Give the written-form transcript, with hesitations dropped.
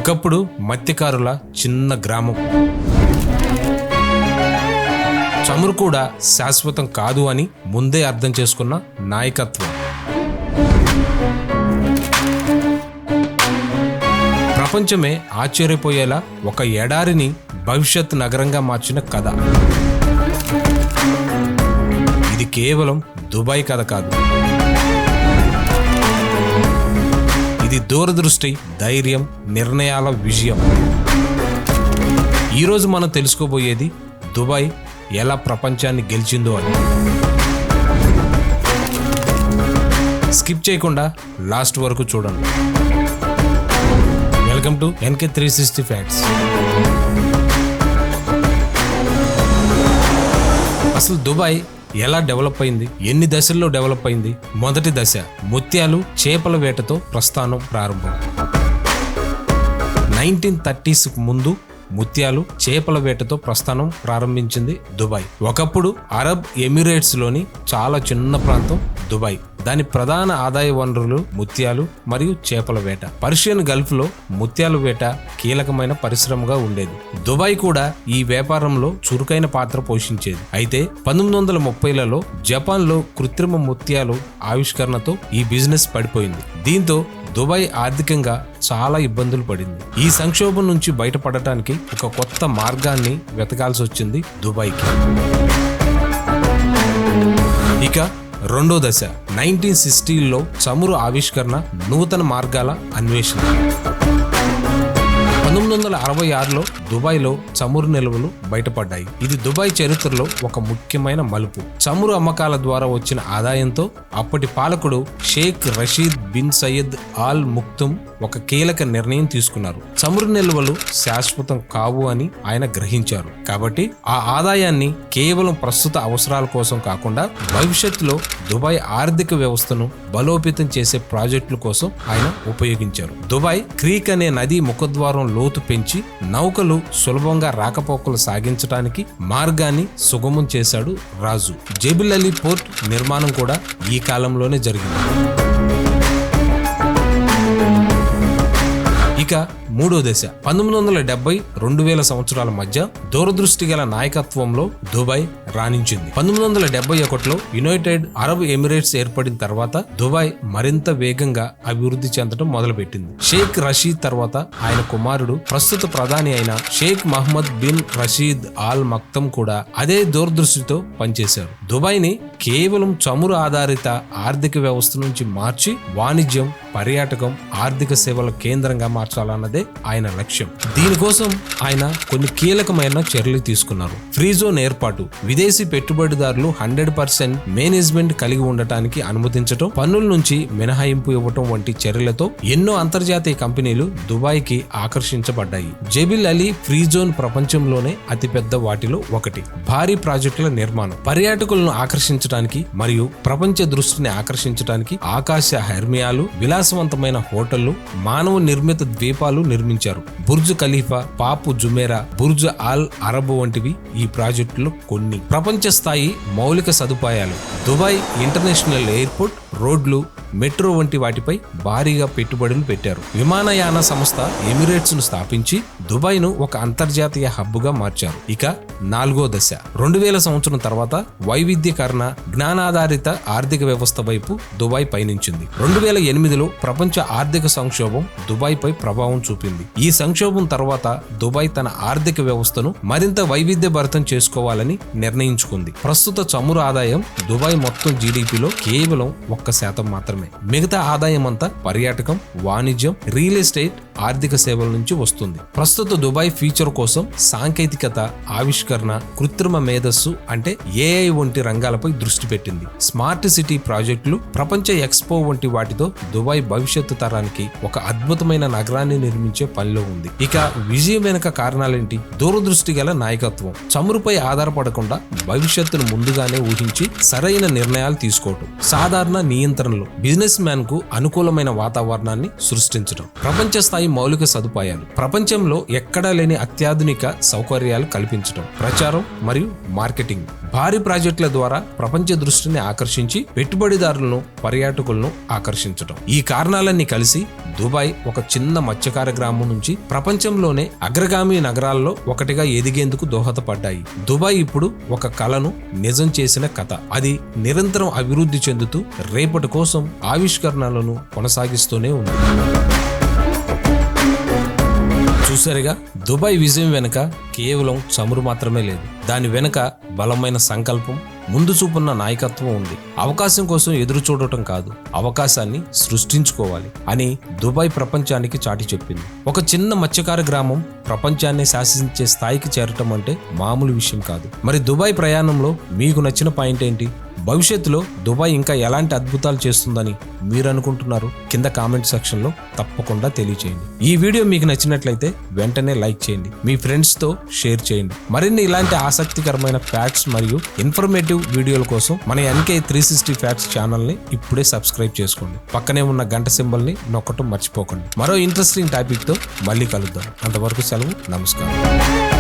ఒకప్పుడు మత్స్యకారుల చిన్న గ్రామం. చమురు కూడా శాశ్వతం కాదు అని ముందే అర్థం చేసుకున్న నాయకత్వం. ప్రపంచమే ఆశ్చర్యపోయేలా ఒక ఎడారిని భవిష్యత్ నగరంగా మార్చిన కథ. ఇది కేవలం దుబాయ్ కథ కాదు, ఇది దూరదృష్టి, ధైర్యం, నిర్ణయాల విజయం. ఈరోజు మనం తెలుసుకోబోయేది దుబాయ్ ఎలా ప్రపంచాన్ని గెలిచిందో అని. స్కిప్ చేయకుండా లాస్ట్ వరకు చూడండి. Welcome to NK360 facts. అసలు దుబాయ్ ఎలా డెవలప్ అయింది, ఎన్ని దశల్లో డెవలప్ అయింది? మొదటి దశ ముత్యాలు, చేపల వేటతో ప్రస్థానం ప్రారంభం. 1930s ముందు ముత్యాలు, చేపల వేటతో ప్రస్థానం ప్రారంభించింది దుబాయ్. ఒకప్పుడు అరబ్ ఎమిరేట్స్ లోని చాలా చిన్న ప్రాంతం దుబాయ్. దాని ప్రధాన ఆదాయ వనరులు ముత్యాలు మరియు చేపల వేట. పర్షియన్ గల్ఫ్ లో ముత్యాల వేట కీలకమైన పరిశ్రమగా ఉండేది. దుబాయ్ కూడా ఈ వ్యాపారంలో చురుకైన పాత్ర పోషించేది. అయితే 1930లలో జపాన్ లో కృత్రిమ ముత్యాలు ఆవిష్కరణతో ఈ బిజినెస్ పడిపోయింది. దీంతో దుబాయ్ ఆర్థికంగా చాలా ఇబ్బందులు పడింది. ఈ సంక్షోభం నుంచి బయటపడటానికి ఒక కొత్త మార్గాన్ని వెతకాల్సి వచ్చింది దుబాయ్కి. ఇక రెండో దశ 1960ల్లో చమురు ఆవిష్కరణ, నూతన మార్గాల అన్వేషణ. 1966లో దుబాయ్లో చమురు నిల్వలు బయటపడ్డాయి. ఇది దుబాయ్ చరిత్రలో ఒక ముఖ్యమైన మలుపు. చమురు అమ్మకాల ద్వారా వచ్చిన ఆదాయంతో అప్పటి పాలకుడు Sheikh Rashid bin Saeed Al Maktoum ఒక కీలక నిర్ణయం తీసుకున్నారు. చమురు నిల్వలు శాశ్వతం కావు అని ఆయన గ్రహించారు. కాబట్టి ఆ ఆదాయాన్ని కేవలం ప్రస్తుత అవసరాల కోసం కాకుండా భవిష్యత్తులో దుబాయ్ ఆర్థిక వ్యవస్థను బలోపేతం చేసే ప్రాజెక్టుల కోసం ఆయన ఉపయోగించారు. దుబాయ్ క్రీక్ అనే నది ముఖద్వారం లోతు పెంచి నౌకలు సులభంగా రాకపోకలు సాగించడానికి మార్గాన్ని సుగమం చేశాడు రాజు. జెబిల్ అలీ పోర్ట్ నిర్మాణం కూడా ఈ కాలంలోనే జరిగింది. ఇక మూడో దశ 1970-2000 సంవత్సరాల మధ్య దూరదృష్టి గల నాయకత్వంలో దుబాయ్ రాణించింది. 1971లో యునైటెడ్ అరబ్ ఎమిరేట్స్ ఏర్పడిన తర్వాత దుబాయ్ మరింత వేగంగా అభివృద్ధి చెందడం మొదలుపెట్టింది. షేక్ రషీద్ తర్వాత ఆయన కుమారుడు ప్రస్తుత ప్రధాని అయిన Sheikh Mohammed bin Rashid Al Maktoum కూడా అదే దూరదృష్టితో పనిచేశారు. దుబాయ్ ని కేవలం చమురు ఆధారిత ఆర్థిక వ్యవస్థ నుంచి మార్చి వాణిజ్యం, పర్యాటకం, ఆర్థిక సేవల కేంద్రంగా మార్చాలన్నదే ఆయన లక్ష్యం. దీనికోసం ఆయన కొన్ని కీలకమైన చర్యలు తీసుకున్నారు. ఫ్రీ జోన్ ఏర్పాటు, విదేశీ పెట్టుబడిదారులు 100% మేనేజ్మెంట్ కలిగి ఉండటానికి అనుమతించడం, పన్నుల నుంచి మినహాయింపు ఇవ్వటం వంటి చర్యలతో ఎన్నో అంతర్జాతీయ కంపెనీలు దుబాయ్ కి ఆకర్షించబడ్డాయి. జెబిల్ అలీ ఫ్రీ జోన్ ప్రపంచంలోనే అతిపెద్ద వాటిలో ఒకటి. భారీ ప్రాజెక్టుల నిర్మాణం, పర్యాటకులను ఆకర్షించడానికి మరియు ప్రపంచ దృష్టిని ఆకర్షించడానికి ఆకాశ హెర్మియాలు, విలాసవంతమైన హోటళ్లు, మానవ నిర్మిత ద్వీపాలు నిర్మించారు. బుర్జ్ ఖలీఫా, పాపు జుమేరా, బుర్జ్ ఆల్ అరబ్ వంటివి ఈ ప్రాజెక్టులో కొన్ని. ప్రపంచ స్థాయి మౌలిక సదుపాయాలు, దుబాయ్ ఇంటర్నేషనల్ ఎయిర్పోర్ట్, రోడ్లు, మెట్రో వంటి వాటిపై భారీగా పెట్టుబడులు పెట్టారు. విమానయాన సంస్థ ఎమిరేట్స్ ను స్థాపించి దుబాయ్ ను ఒక అంతర్జాతీయ హబ్ గా మార్చారు. ఇక నాలుగో దశ 2000 సంవత్సరం తర్వాత వైవిధ్యకరణ, జ్ఞానాధారిత ఆర్థిక వ్యవస్థ వైపు దుబాయ్ పయనించింది. 2008లో ప్రపంచ ఆర్థిక సంక్షోభం దుబాయ్ పై ప్రభావం చూపింది. ఈ సంక్షోభం తర్వాత దుబాయ్ తన ఆర్థిక వ్యవస్థను మరింత వైవిధ్యభరితం చేసుకోవాలని నిర్ణయించుకుంది. ప్రస్తుత చమురు ఆదాయం దుబాయ్ మొత్తం జీడీపీలో కేవలం 1% మాత్రమే. మిగతా ఆదాయం అంతా పర్యాటకం, వాణిజ్యం, రియల్ ఎస్టేట్, ఆర్థిక సేవల నుంచి వస్తుంది. ప్రస్తుత దుబాయ్ ఫ్యూచర్ కోసం సాంకేతికత, ఆవిష్కరణ, కృత్రిమ మేధస్సు అంటే AI వంటి రంగాలపై దృష్టి పెట్టింది. స్మార్ట్ సిటీ ప్రాజెక్టులు, ప్రపంచ ఎక్స్పో వంటి వాటితో దుబాయ్ భవిష్యత్తు తరానికి ఒక అద్భుతమైన నగరాన్ని నిర్మించే పనిలో ఉంది. ఇక విజయం వెనుక కారణాలేంటి? దూరదృష్టి గల నాయకత్వం, చమురుపై ఆధారపడకుండా భవిష్యత్తును ముందుగానే ఊహించి సరైన నిర్ణయాలు తీసుకోవటం, సాధారణ నియంత్రణలు, బిజినెస్ మ్యాన్ కు అనుకూలమైన వాతావరణాన్ని సృష్టించడం, ప్రపంచ స్థాయి స్థాయి మౌలిక సదుపాయాలు, ప్రపంచంలో ఎక్కడా లేని అత్యాధునిక సౌకర్యాలు కల్పించడం, ప్రచారం మరియు మార్కెటింగ్, భారీ ప్రాజెక్టుల ద్వారా ప్రపంచ దృష్టిని ఆకర్షించి పెట్టుబడిదారులను, పర్యాటకులను ఆకర్షించడం. ఈ కారణాలన్నీ కలిసి దుబాయ్ ఒక చిన్న మత్స్యకార గ్రామం నుంచి ప్రపంచంలోనే అగ్రగామి నగరాల్లో ఒకటిగా ఎదిగేందుకు దోహదపడ్డాయి. దుబాయ్ ఇప్పుడు ఒక కలను నిజం చేసిన కథ. అది నిరంతరం అభివృద్ధి చెందుతూ రేపటి కోసం ఆవిష్కరణలను కొనసాగిస్తూనే ఉంది. చూసారుగా, దుబాయ్ విజయం వెనుక కేవలం చమురు మాత్రమే లేదు. దాని వెనుక బలమైన సంకల్పం, ముందు చూపున్న నాయకత్వం ఉంది. అవకాశం కోసం ఎదురు చూడటం కాదు, అవకాశాన్ని సృష్టించుకోవాలి అని దుబాయ్ ప్రపంచానికి చాటి చెప్పింది. ఒక చిన్న మత్స్యకార గ్రామం ప్రపంచాన్ని శాసించే స్థాయికి చేరటం అంటే మామూలు విషయం కాదు. మరి దుబాయ్ ప్రయాణంలో మీకు నచ్చిన పాయింట్ ఏంటి? భవిష్యత్తులో దుబాయ్ ఇంకా ఎలాంటి అద్భుతాలు చేస్తుందని మీరు అనుకుంటున్నారు? కింద కామెంట్ సెక్షన్ లో తప్పకుండా తెలియచేయండి. ఈ వీడియో మీకు నచ్చినట్లయితే వెంటనే లైక్ చేయండి, మీ ఫ్రెండ్స్ తో షేర్ చేయండి. మరిన్ని ఇలాంటి ఆసక్తికరమైన ఫ్యాక్ట్స్ మరియు ఇన్ఫర్మేటివ్ వీడియోల కోసం మన NK360 ఫ్యాక్ట్స్ ఛానల్ ని ఇప్పుడే సబ్స్క్రైబ్ చేసుకోండి. పక్కనే ఉన్న గంట సింబల్ ని నొక్కటం మర్చిపోకండి. మరో ఇంట్రెస్టింగ్ టాపిక్ తో మళ్ళీ కలుద్దాం. అంతవరకు సెలవు, నమస్కారం.